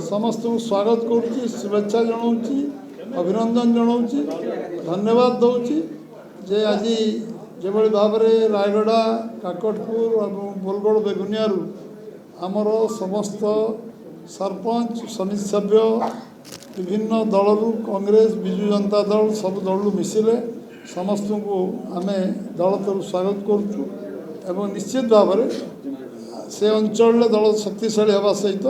समस्त को स्वागत करुच्ची शुभेच्छा जनाऊँगी अभिनंदन जनाऊँगी धन्यवाद दूची जे आज जो भाव में रायगड़ा काकटपुर और बोलगड़ बेगुनियारू आमर समस्त सरपंच समिति सभ्य विभिन्न दलरू कांग्रेस विजु जनता दल सब दल मिसिले समस्त को आम दल तरफ स्वागत करुचु एवं निश्चित भाव में से अंचल दल शक्तिशाली हवा सहित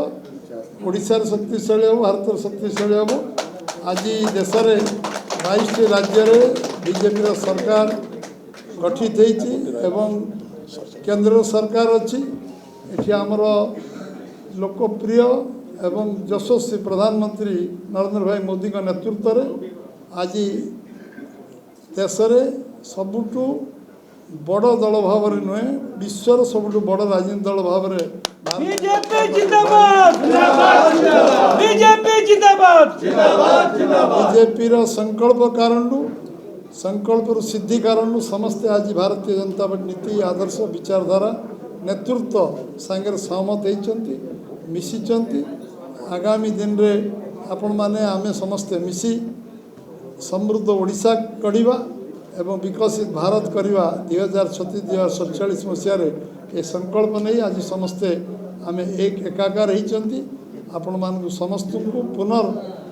ओडिशार शक्तिशाली हो भारत शक्तिशाली हो आज देश में 22 राज्य बीजेपी सरकार गठित एवं केंद्र सरकार अच्छी ये आमर लोकप्रिय एवं यशस्वी प्रधानमंत्री नरेंद्र भाई मोदी का नेतृत्व में आज देश में सबुठु बड़ दल भाव में नुहे विश्वर सबुठु बड़ राजनीतिक दल भाव में बीजेपी जिंदाबाद बीजेपी जिंदाबाद बीजेपी संकल्प कारण संकल्प सिद्धि कारण समस्ते आज भारतीय जनता पार्टी नीति आदर्श विचारधारा नेतृत्व सांगे सहमत होती मिशिचंती आगामी दिन रे आपण माने आमे समस्ते मिसी समृद्ध ओडिशा कढ़ा एवं विकसित भारत करवा 2036-2047 मसीह ये संकल्प नहीं आज समस्ते आमे एक एकाकार होती आपण मानक समस्त को पुनर्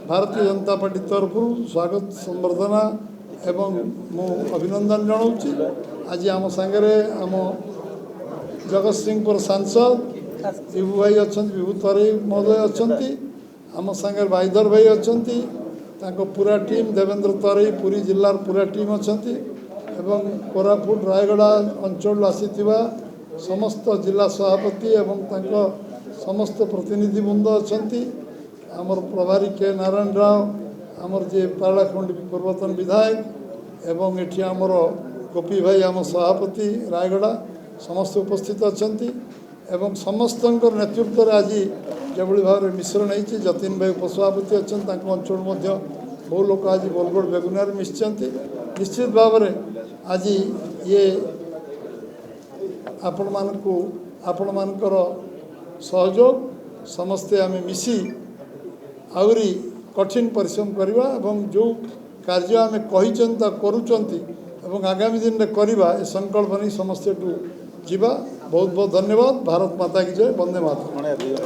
भारतीय जनता पार्टी तरफ स्वागत संबर्धना एवं मु अभिनंदन जनाऊँगी आज आम सांगे आम जगत सिंहपुर सांसद विभू भाई अच्छा विभू तरे महोदय अच्छा आम सांगे भाईधर भाई अच्छा पूरा टीम देवेंद्र तरे पुरी जिलार पूरा टीम अच्छा एवं कोरापुट रायगड़ा अंचल आसी समस्त जिला सभापति एवं समस्त प्रतिनिधि बृंद अच्छा आमर प्रभारी के नारायण राव आमर जे पारलाखंड पूर्वतन विधायक एवं एठी आमर गोपी भाई आम सभापति रायगड़ा समस्त उपस्थित अच्छा एवं समस्त नेतृत्व में आज जो भाव में मिश्रण होती जतिन भाई उपसभापति अच्छा अंचल बहु लोग आज बोलगड़ बेगुनियार मिशिंट निश्चित भाव में आज ये आपण मानकर सहयोग समस्ते आम मिसी आहरी कठिन परिश्रम करवा एवं जो कार्य आम कही आगामी दिन में करवा ए संकल्प नहीं समस्ते जीवा बहुत बहुत धन्यवाद भारत माता की जय वंदे मातरम।